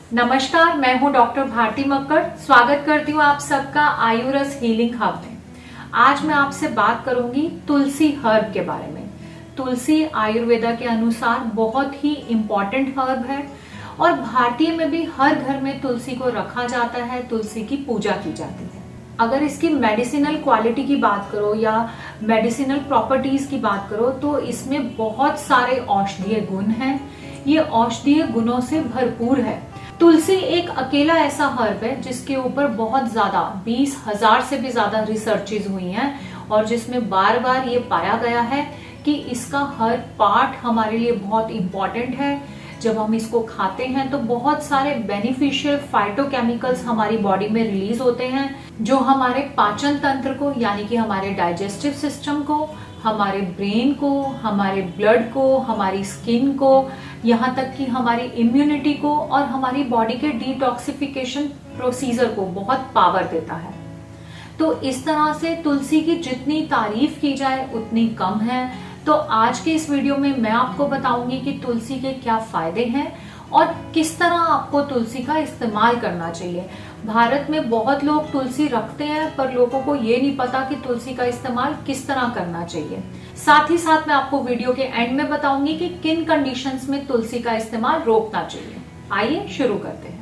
नमस्कार, मैं हूं डॉक्टर भारती मक्कड़। स्वागत करती हूं आप सबका आयुरस हीलिंग हब में। आज मैं आपसे बात करूंगी तुलसी हर्ब के बारे में। तुलसी आयुर्वेदा के अनुसार बहुत ही इम्पोर्टेंट हर्ब है और भारतीय में भी हर घर में तुलसी को रखा जाता है, तुलसी की पूजा की जाती है। अगर इसकी मेडिसिनल क्वालिटी की बात करो या मेडिसिनल प्रॉपर्टीज की बात करो तो इसमें बहुत सारे औषधीय गुण हैं। ये औषधीय गुणों से भरपूर है। तुलसी एक अकेला ऐसा हर्ब है जिसके ऊपर बहुत ज्यादा 20,000 से भी ज्यादा रिसर्चेज हुई हैं और जिसमें बार बार ये पाया गया है कि इसका हर पार्ट हमारे लिए बहुत इंपॉर्टेंट है। जब हम इसको खाते हैं तो बहुत सारे बेनिफिशियल फाइटोकेमिकल्स हमारी बॉडी में रिलीज होते हैं जो हमारे पाचन तंत्र को यानी कि हमारे डाइजेस्टिव सिस्टम को, हमारे ब्रेन को, हमारे ब्लड को, हमारी स्किन को, यहाँ तक कि हमारी इम्यूनिटी को और हमारी बॉडी के डिटॉक्सिफिकेशन प्रोसीजर को बहुत पावर देता है। तो इस तरह से तुलसी की जितनी तारीफ की जाए उतनी कम है। तो आज के इस वीडियो में मैं आपको बताऊंगी कि तुलसी के क्या फायदे हैं और किस तरह आपको तुलसी का इस्तेमाल करना चाहिए। भारत में बहुत लोग तुलसी रखते हैं पर लोगों को ये नहीं पता कि तुलसी का इस्तेमाल किस तरह करना चाहिए। साथ ही साथ मैं आपको वीडियो के एंड में बताऊंगी कि किन कंडीशंस में तुलसी का इस्तेमाल रोकना चाहिए। आइए शुरू करते हैं।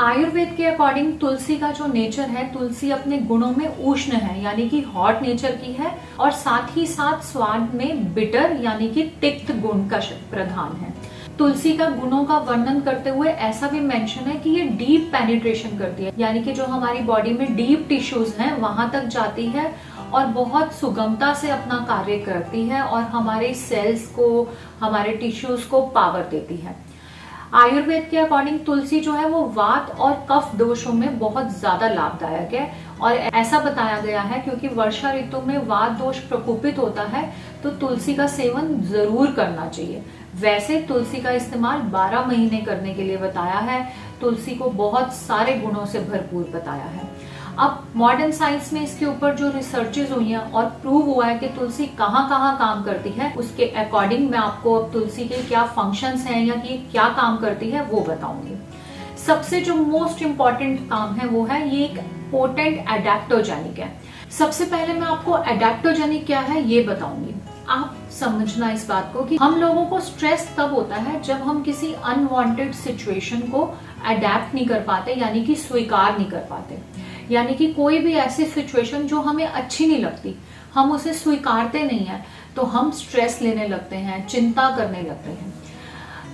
आयुर्वेद के अकॉर्डिंग तुलसी का जो नेचर है, तुलसी अपने गुणों में उष्ण है यानी कि हॉट नेचर की है और साथ ही साथ स्वाद में बिटर यानी कि तिक्त गुण का प्रधान है। तुलसी का गुणों का वर्णन करते हुए ऐसा भी मेंशन है कि ये डीप पेनिट्रेशन करती है यानी कि जो हमारी बॉडी में डीप टिश्यूज हैं वहां तक जाती है और बहुत सुगमता से अपना कार्य करती है और हमारे सेल्स को, हमारे टिश्यूज को पावर देती है। आयुर्वेद के अकॉर्डिंग तुलसी जो है वो वात और कफ दोषों में बहुत ज्यादा लाभदायक है और ऐसा बताया गया है क्योंकि वर्षा ऋतु में वात दोष प्रकोपित होता है तो तुलसी का सेवन जरूर करना चाहिए। वैसे तुलसी का इस्तेमाल 12 महीने करने के लिए बताया है। तुलसी को बहुत सारे गुणों से भरपूर बताया है। अब मॉडर्न साइंस में इसके ऊपर जो रिसर्चेज हुई हैं और प्रूव हुआ है कि तुलसी कहाँ कहाँ काम करती है, उसके अकॉर्डिंग मैं आपको अब तुलसी के क्या फंक्शंस हैं या कि क्या काम करती है वो बताऊंगी। सबसे जो मोस्ट इम्पॉर्टेंट काम है वो है ये एक पोटेंट एडेप्टोजेनिक है। सबसे पहले मैं आपको एडेप्टोजेनिक क्या है ये बताऊंगी। आप समझना इस बात को कि हम लोगों को स्ट्रेस तब होता है जब हम किसी अनवांटेड सिचुएशन को अडेप्ट नहीं कर पाते यानी कि स्वीकार नहीं कर पाते। यानी कि कोई भी ऐसी सिचुएशन जो हमें अच्छी नहीं लगती, हम उसे स्वीकारते नहीं है तो हम स्ट्रेस लेने लगते हैं, चिंता करने लगते हैं।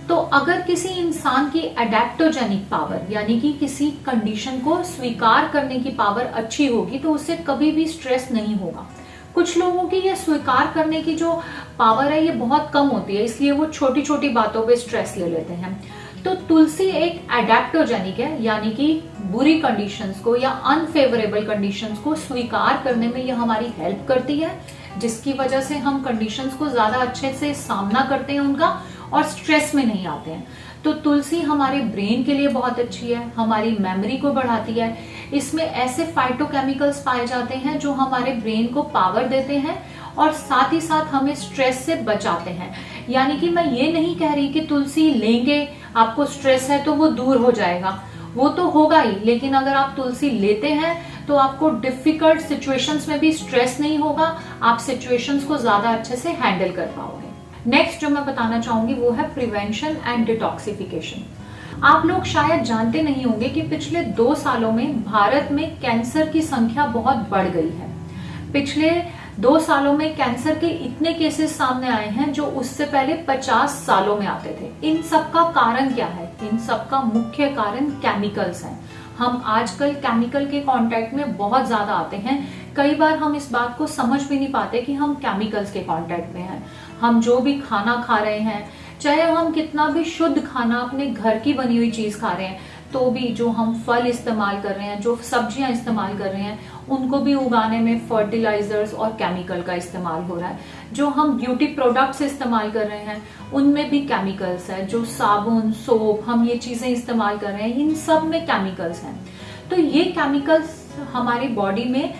तो अगर किसी इंसान की एडेप्टोजेनिक पावर यानी कि किसी कंडीशन को स्वीकार करने की पावर अच्छी होगी तो उससे कभी भी स्ट्रेस नहीं होगा। कुछ लोगों की ये स्वीकार करने की जो पावर है ये बहुत कम होती है, इसलिए वो छोटी छोटी बातों पे स्ट्रेस ले लेते हैं। तो तुलसी एक एडेप्टोजेनिक है यानी कि बुरी कंडीशंस को या अनफेवरेबल कंडीशंस को स्वीकार करने में यह हमारी हेल्प करती है, जिसकी वजह से हम कंडीशंस को ज्यादा अच्छे से सामना करते हैं उनका और स्ट्रेस में नहीं आते हैं। तो तुलसी हमारे ब्रेन के लिए बहुत अच्छी है, हमारी मेमोरी को बढ़ाती है। इसमें ऐसे फाइटोकेमिकल्स पाए जाते हैं जो हमारे ब्रेन को पावर देते हैं और साथ ही साथ हमें स्ट्रेस से बचाते हैं। यानी कि मैं ये नहीं कह रही कि तुलसी लेंगे आपको स्ट्रेस है तो वो दूर हो जाएगा, वो तो होगा ही, लेकिन अगर आप तुलसी लेते हैं तो आपको डिफिकल्ट सिचुएशंस में भी स्ट्रेस नहीं होगा, आप सिचुएशंस को ज्यादा अच्छे से हैंडल कर पाओगे। नेक्स्ट जो मैं बताना चाहूंगी वो है प्रिवेंशन एंड डिटॉक्सिफिकेशन। आप लोग शायद जानते नहीं होंगे कि पिछले 2 सालों में भारत में कैंसर की संख्या बहुत बढ़ गई है। पिछले 2 सालों में कैंसर के इतने केसेस सामने आए हैं जो उससे पहले 50 सालों में आते थे। इन सब का कारण क्या है? इन सब का मुख्य कारण केमिकल्स हैं। हम आजकल केमिकल के कांटेक्ट में बहुत ज्यादा आते हैं। कई बार हम इस बात को समझ भी नहीं पाते कि हम केमिकल्स के कांटेक्ट में हैं। हम जो भी खाना खा रहे हैं, चाहे हम कितना भी शुद्ध खाना अपने घर की बनी हुई चीज खा रहे हैं, तो भी जो हम फल इस्तेमाल कर रहे हैं, जो सब्जियां इस्तेमाल कर रहे हैं, उनको भी उगाने में फर्टिलाइजर्स और केमिकल का इस्तेमाल हो रहा है। जो हम ब्यूटी प्रोडक्ट्स इस्तेमाल कर रहे हैं उनमें भी केमिकल्स है। जो साबुन, सोप, हम ये चीजें इस्तेमाल कर रहे हैं, इन सब में केमिकल्स हैं। तो ये केमिकल्स हमारी बॉडी में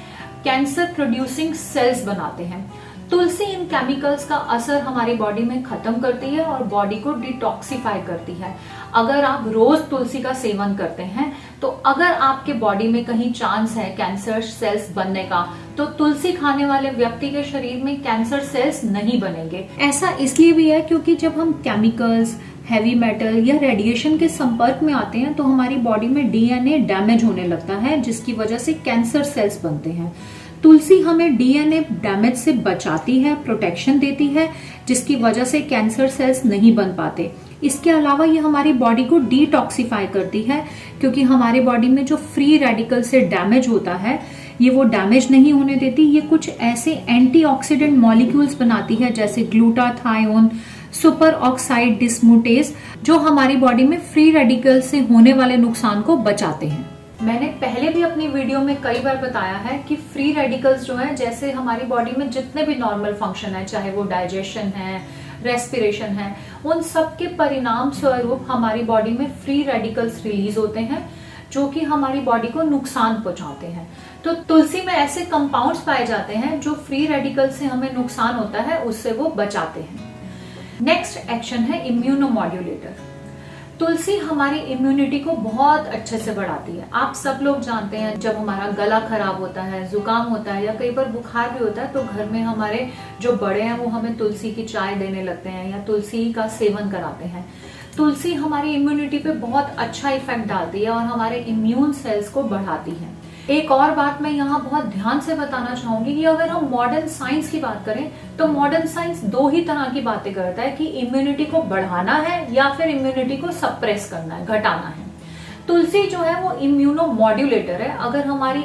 कैंसर प्रोड्यूसिंग सेल्स बनाते हैं। तुलसी इन केमिकल्स का असर हमारी बॉडी में खत्म करती है और बॉडी को डिटॉक्सिफाई करती है। अगर आप रोज तुलसी का सेवन करते हैं तो अगर आपके बॉडी में कहीं चांस है कैंसर सेल्स बनने का, तो तुलसी खाने वाले व्यक्ति के शरीर में कैंसर सेल्स नहीं बनेंगे। ऐसा इसलिए भी है क्योंकि जब हम केमिकल्स, हैवी मेटल या रेडिएशन के संपर्क में आते हैं तो हमारी बॉडी में डीएनए डैमेज होने लगता है, जिसकी वजह से कैंसर सेल्स बनते हैं। तुलसी हमें डीएनए डैमेज से बचाती है, प्रोटेक्शन देती है, जिसकी वजह से कैंसर सेल्स नहीं बन पाते। इसके अलावा ये हमारी बॉडी को डिटॉक्सिफाई करती है, क्योंकि हमारी बॉडी में जो फ्री रेडिकल से डैमेज होता है ये वो डैमेज नहीं होने देती। ये कुछ ऐसे एंटीऑक्सीडेंट मॉलिक्यूल्स बनाती है जैसे ग्लूटाथायोन, सुपर ऑक्साइड डिस्मूटेज, जो हमारी बॉडी में फ्री रेडिकल से होने वाले नुकसान को बचाते हैं। मैंने पहले भी अपनी वीडियो में कई बार बताया है कि फ्री रेडिकल्स जो है, जैसे हमारी बॉडी में जितने भी नॉर्मल फंक्शन है, चाहे वो डाइजेशन है, रेस्पिरेशन है, उन सब के परिणाम स्वरूप हमारी बॉडी में फ्री रेडिकल्स रिलीज होते हैं जो कि हमारी बॉडी को नुकसान पहुंचाते हैं। तो तुलसी में ऐसे कंपाउंड्स पाए जाते हैं जो फ्री रेडिकल से हमें नुकसान होता है उससे वो बचाते हैं। नेक्स्ट एक्शन है इम्यूनोमॉड्यूलेटर। तुलसी हमारी इम्यूनिटी को बहुत अच्छे से बढ़ाती है। आप सब लोग जानते हैं जब हमारा गला खराब होता है, जुकाम होता है या कई बार बुखार भी होता है तो घर में हमारे जो बड़े हैं वो हमें तुलसी की चाय देने लगते हैं या तुलसी का सेवन कराते हैं। तुलसी हमारी इम्यूनिटी पे बहुत अच्छा इफेक्ट डालती है और हमारे इम्यून सेल्स को बढ़ाती है। एक और बात मैं यहाँ बहुत ध्यान से बताना चाहूंगी कि अगर हम मॉडर्न साइंस की बात करें तो मॉडर्न साइंस दो ही तरह की बातें करता है कि इम्यूनिटी को बढ़ाना है या फिर इम्यूनिटी को सप्रेस करना है, घटाना है। तुलसी जो है वो इम्यूनो मॉड्यूलेटर है। अगर हमारी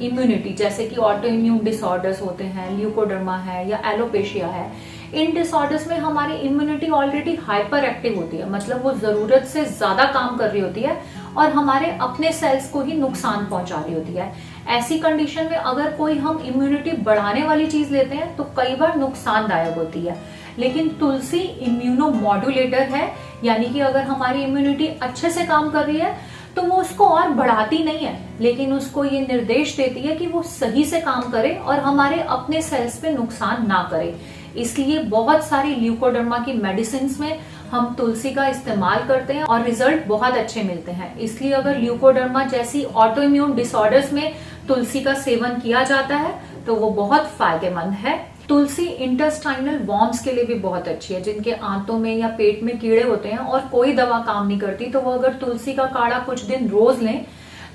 इम्यूनिटी, जैसे कि ऑटो इम्यून डिसऑर्डर्स होते हैं, ल्यूकोडर्मा है या एलोपेशिया है, इन डिसऑर्डर्स में हमारी इम्यूनिटी ऑलरेडी हाइपर एक्टिव होती है, मतलब वो जरूरत से ज्यादा काम कर रही होती है और हमारे अपने सेल्स को ही नुकसान पहुंचा रही होती है। ऐसी कंडीशन में अगर कोई हम इम्यूनिटी बढ़ाने वाली चीज लेते हैं तो कई बार नुकसानदायक होती है। लेकिन तुलसी इम्यूनो मॉड्यूलेटर है, यानी कि अगर हमारी इम्यूनिटी अच्छे से काम कर रही है तो वो उसको और बढ़ाती नहीं है, लेकिन उसको ये निर्देश देती है कि वो सही से काम करे और हमारे अपने सेल्स पे नुकसान ना करे। इसलिए बहुत सारी ल्यूकोडर्मा की मेडिसिन में हम तुलसी का इस्तेमाल करते हैं और रिजल्ट बहुत अच्छे मिलते हैं। इसलिए अगर ल्यूकोडर्मा जैसी ऑटो इम्यून डिसऑर्डर्स में तुलसी का सेवन किया जाता है तो वो बहुत फायदेमंद है। तुलसी इंटेस्टाइनल वॉर्म्स के लिए भी बहुत अच्छी है। जिनके आंतों में या पेट में कीड़े होते हैं और कोई दवा काम नहीं करती, तो वो अगर तुलसी का काढ़ा कुछ दिन रोज लें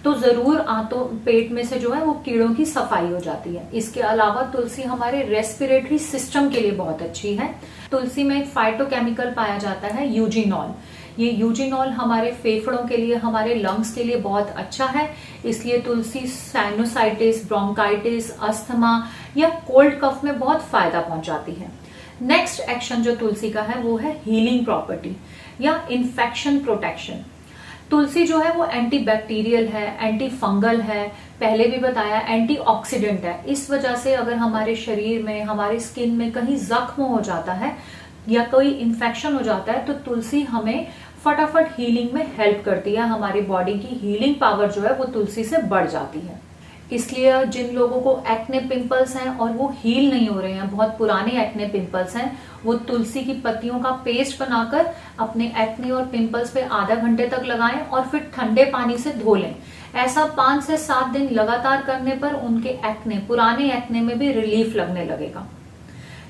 तो जरूर आंतों पेट में से जो है वो कीड़ों की सफाई हो जाती है। इसके अलावा तुलसी हमारे रेस्पिरेटरी सिस्टम के लिए बहुत अच्छी है। तुलसी में एक फाइटोकेमिकल पाया जाता है यूजिनॉल। ये यूजिनॉल हमारे फेफड़ों के लिए, हमारे लंग्स के लिए बहुत अच्छा है। इसलिए तुलसी साइनोसाइटिस, ब्रोंकाइटिस, अस्थमा या कोल्ड कफ में बहुत फायदा पहुंचाती है। नेक्स्ट एक्शन जो तुलसी का है वो है हीलिंग प्रॉपर्टी या इन्फेक्शन प्रोटेक्शन। तुलसी जो है वो एंटी बैक्टीरियल है, एंटी फंगल है, पहले भी बताया एंटीऑक्सीडेंट है। इस वजह से अगर हमारे शरीर में, हमारे स्किन में कहीं जख्म हो जाता है या कोई इन्फेक्शन हो जाता है तो तुलसी हमें फटाफट हीलिंग में हेल्प करती है। हमारी बॉडी की हीलिंग पावर जो है वो तुलसी से बढ़ जाती है। इसलिए जिन लोगों को एक्ने पिंपल्स हैं और वो हील नहीं हो रहे हैं, बहुत पुराने एक्ने पिंपल्स हैं, वो तुलसी की पत्तियों का पेस्ट बनाकर अपने एक्ने और पिंपल्स पे आधा घंटे तक लगाएं और फिर ठंडे पानी से धो लें। ऐसा 5 से 7 दिन लगातार करने पर उनके एक्ने, पुराने एक्ने में भी रिलीफ लगने लगेगा।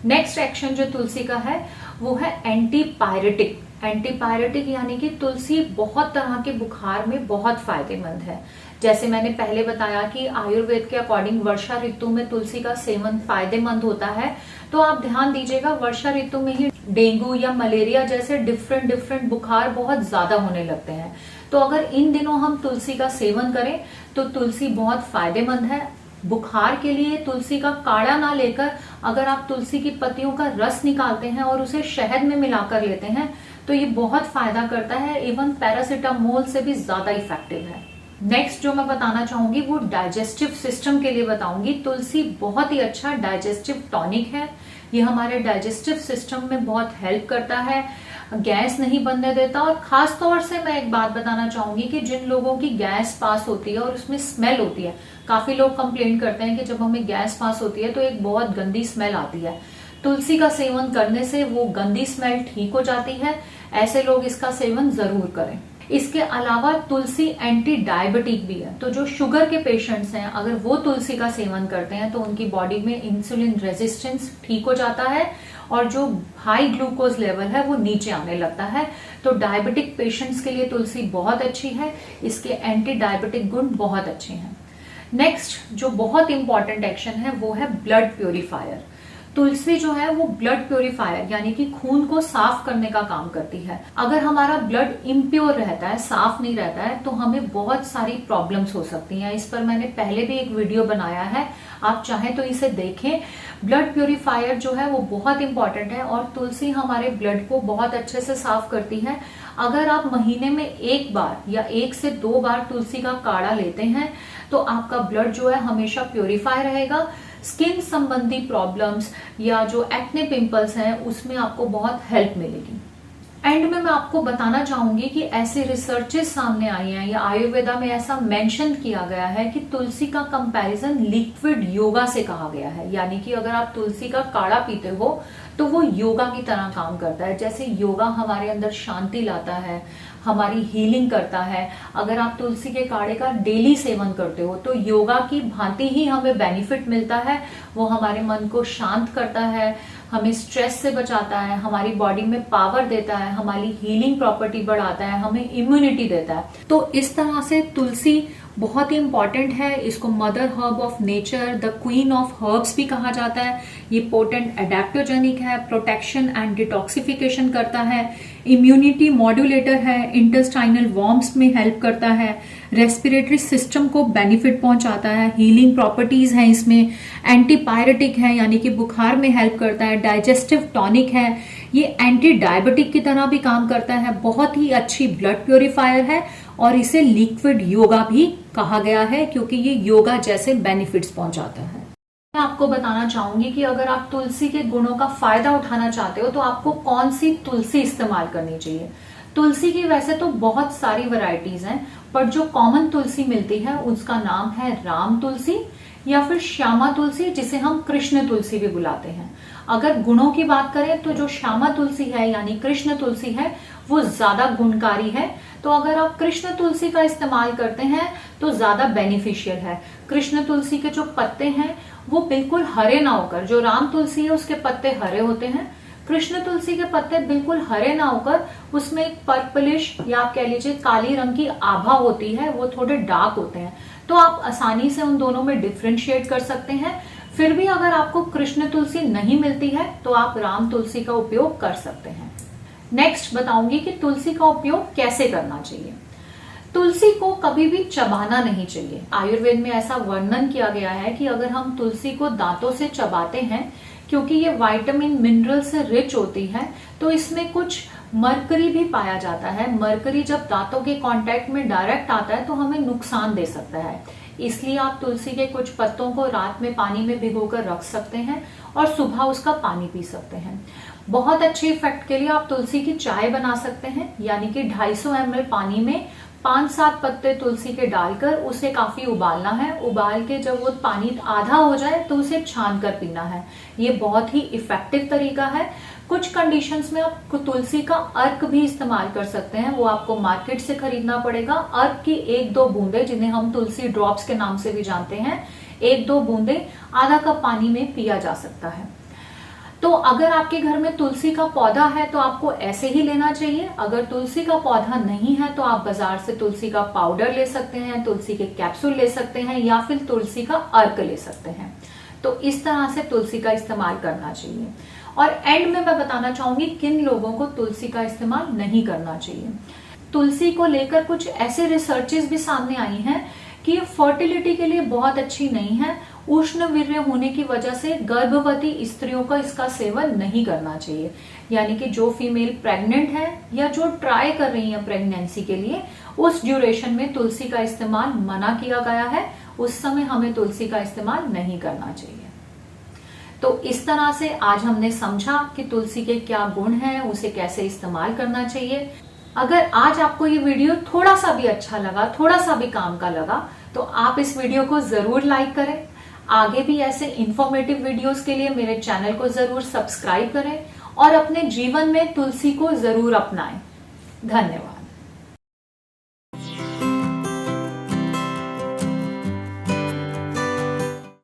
नेक्स्ट एक्शन जो तुलसी का है वो है एंटीपायरेटिक। एंटीपायरेटिक यानी कि तुलसी बहुत तरह के बुखार में बहुत फायदेमंद है। जैसे मैंने पहले बताया कि आयुर्वेद के अकॉर्डिंग वर्षा ऋतु में तुलसी का सेवन फायदेमंद होता है, तो आप ध्यान दीजिएगा वर्षा ऋतु में ही डेंगू या मलेरिया जैसे डिफरेंट बुखार बहुत ज्यादा होने लगते हैं। तो अगर इन दिनों हम तुलसी का सेवन करें तो तुलसी बहुत फायदेमंद है। बुखार के लिए तुलसी का काढ़ा ना लेकर अगर आप तुलसी की पत्तियों का रस निकालते हैं और उसे शहद में मिलाकर लेते हैं तो ये बहुत फायदा करता है, इवन पैरासिटामोल से भी ज्यादा इफेक्टिव है। नेक्स्ट जो मैं बताना चाहूंगी वो डाइजेस्टिव सिस्टम के लिए बताऊंगी। तुलसी बहुत ही अच्छा डाइजेस्टिव टॉनिक है। ये हमारे डाइजेस्टिव सिस्टम में बहुत हेल्प करता है। गैस नहीं बनने देता। और खास तौर से मैं एक बात बताना चाहूंगी कि जिन लोगों की गैस पास होती है और उसमें स्मेल होती है, काफी लोग कंप्लेंट करते हैं कि जब हमें गैस पास होती है तो एक बहुत गंदी स्मेल आती है, तुलसी का सेवन करने से वो गंदी स्मेल ठीक हो जाती है। ऐसे लोग इसका सेवन जरूर करें। इसके अलावा तुलसी एंटी डायबिटिक भी है, तो जो शुगर के पेशेंट्स हैं अगर वो तुलसी का सेवन करते हैं तो उनकी बॉडी में इंसुलिन रेजिस्टेंस ठीक हो जाता है और जो हाई ग्लूकोज लेवल है वो नीचे आने लगता है। तो डायबिटिक पेशेंट्स के लिए तुलसी बहुत अच्छी है, इसके एंटी डायबिटिक गुण बहुत अच्छे हैं। नेक्स्ट जो बहुत इंपॉर्टेंट एक्शन है वो है ब्लड प्योरीफायर। तुलसी जो है वो ब्लड प्योरीफायर यानी कि खून को साफ करने का काम करती है। अगर हमारा ब्लड इम्प्योर रहता है, साफ नहीं रहता है, तो हमें बहुत सारी प्रॉब्लम्स हो सकती हैं। इस पर मैंने पहले भी एक वीडियो बनाया है, आप चाहें तो इसे देखें। ब्लड प्योरीफायर जो है वो बहुत इंपॉर्टेंट है और तुलसी हमारे ब्लड को बहुत अच्छे से साफ करती है। अगर आप महीने में एक बार या 1 से 2 बार तुलसी का काढ़ा लेते हैं तो आपका ब्लड जो है हमेशा प्योरीफाई रहेगा। स्किन संबंधी प्रॉब्लम्स या जो एक्ने पिंपल्स हैं उसमें आपको बहुत हेल्प मिलेगी। एंड में मैं आपको बताना चाहूंगी कि ऐसे रिसर्चेस सामने आई हैं या आयुर्वेदा में ऐसा मेंशन किया गया है कि तुलसी का कंपैरिजन लिक्विड योगा से कहा गया है। यानी कि अगर आप तुलसी का काढ़ा पीते हो तो वो योगा की तरह काम करता है। जैसे योगा हमारे अंदर शांति लाता है, हमारी हीलिंग करता है, अगर आप तुलसी के काढ़े का डेली सेवन करते हो तो योगा की भांति ही हमें बेनिफिट मिलता है। वो हमारे मन को शांत करता है, हमें स्ट्रेस से बचाता है, हमारी बॉडी में पावर देता है, हमारी हीलिंग प्रॉपर्टी बढ़ाता है, हमें इम्यूनिटी देता है। तो इस तरह से तुलसी बहुत ही इंपॉर्टेंट है। इसको mother herb of nature, the queen of herbs भी कहा जाता है। ये पोटेंट एडेप्टोजेनिक है, प्रोटेक्शन एंड डिटॉक्सिफिकेशन करता है, इम्यूनिटी मॉड्यूलेटर है, इंटेस्टाइनल वॉर्म्स में हेल्प करता है, रेस्पिरेटरी सिस्टम को बेनिफिट पहुंचाता है, हीलिंग प्रॉपर्टीज हैं इसमें, एंटीपायरेटिक है यानी कि बुखार में हेल्प करता है, डाइजेस्टिव टॉनिक है, ये एंटी डायबिटिक की तरह भी काम करता है, बहुत ही अच्छी ब्लड प्योरीफायर है और इसे लिक्विड योगा भी कहा गया है क्योंकि ये योगा जैसे बेनिफिट्स पहुंचाता है। मैं आपको बताना चाहूंगी कि अगर आप तुलसी के गुणों का फायदा उठाना चाहते हो तो आपको कौन सी तुलसी इस्तेमाल करनी चाहिए। तुलसी की वैसे तो बहुत सारी वैरायटीज हैं, पर जो कॉमन तुलसी मिलती है उसका नाम है राम तुलसी या फिर श्यामा तुलसी, जिसे हम कृष्ण तुलसी भी बुलाते हैं। अगर गुणों की बात करें तो जो श्यामा तुलसी है यानी कृष्ण तुलसी है वो ज्यादा गुणकारी है। तो अगर आप कृष्ण तुलसी का इस्तेमाल करते हैं तो ज्यादा बेनिफिशियल है। कृष्ण तुलसी के जो पत्ते हैं वो बिल्कुल हरे ना होकर, जो राम तुलसी है उसके पत्ते हरे होते हैं, कृष्ण तुलसी के पत्ते बिल्कुल हरे ना होकर उसमें एक पर्पलिश या आप कह लीजिए काली रंग की आभा होती है, वो थोड़े डार्क होते हैं। तो आप आसानी से उन दोनों में डिफ्रेंशिएट कर सकते हैं। फिर भी अगर आपको कृष्ण तुलसी नहीं मिलती है तो आप राम तुलसी का उपयोग कर सकते हैं। नेक्स्ट बताऊंगी कि तुलसी का उपयोग कैसे करना चाहिए। तुलसी को कभी भी चबाना नहीं चाहिए। आयुर्वेद में ऐसा वर्णन किया गया है कि अगर हम तुलसी को दांतों से चबाते हैं, क्योंकि ये विटामिन मिनरल से रिच होती है, तो इसमें कुछ मरकरी भी पाया जाता है। मरकरी जब दांतों के कांटेक्ट में डायरेक्ट आता है तो हमें नुकसान दे सकता है। इसलिए आप तुलसी के कुछ पत्तों को रात में पानी में भिगोकर रख सकते हैं और सुबह उसका पानी पी सकते हैं। बहुत अच्छे इफेक्ट के लिए आप तुलसी की चाय बना सकते हैं, यानी कि 250 ml पानी में 5-7 पत्ते तुलसी के डालकर उसे काफी उबालना है। उबाल के जब वो पानी आधा हो जाए तो उसे छान कर पीना है। ये बहुत ही इफेक्टिव तरीका है। कुछ कंडीशंस में आप तुलसी का अर्क भी इस्तेमाल कर सकते हैं, वो आपको मार्केट से खरीदना पड़ेगा। अर्क की 1-2 बूंदे, जिन्हें हम तुलसी ड्रॉप्स के नाम से भी जानते हैं, 1-2 बूंदे आधा कप पानी में पिया जा सकता है। तो अगर आपके घर में तुलसी का पौधा है तो आपको ऐसे ही लेना चाहिए। अगर तुलसी का पौधा नहीं है तो आप बाजार से तुलसी का पाउडर ले सकते हैं, तुलसी के कैप्सूल ले सकते हैं या फिर तुलसी का अर्क ले सकते हैं। तो इस तरह से तुलसी का इस्तेमाल करना चाहिए। और एंड में मैं बताना चाहूंगी किन लोगों को तुलसी का इस्तेमाल नहीं करना चाहिए। तुलसी को लेकर कुछ ऐसे रिसर्चेस भी सामने आई हैं कि ये फर्टिलिटी के लिए बहुत अच्छी नहीं है। उष्ण वीर्य होने की वजह से गर्भवती स्त्रियों का इसका सेवन नहीं करना चाहिए। यानी कि जो फीमेल प्रेग्नेंट है या जो ट्राई कर रही है प्रेगनेंसी के लिए, उस ड्यूरेशन में तुलसी का इस्तेमाल मना किया गया है। उस समय हमें तुलसी का इस्तेमाल नहीं करना चाहिए। तो इस तरह से आज हमने समझा कि तुलसी के क्या गुण हैं, उसे कैसे इस्तेमाल करना चाहिए। अगर आज आपको ये वीडियो थोड़ा सा भी अच्छा लगा, थोड़ा सा भी काम का लगा, तो आप इस वीडियो को जरूर लाइक करें। आगे भी ऐसे इंफॉर्मेटिव वीडियोस के लिए मेरे चैनल को जरूर सब्सक्राइब करें और अपने जीवन में तुलसी को जरूर अपनाएं। धन्यवाद।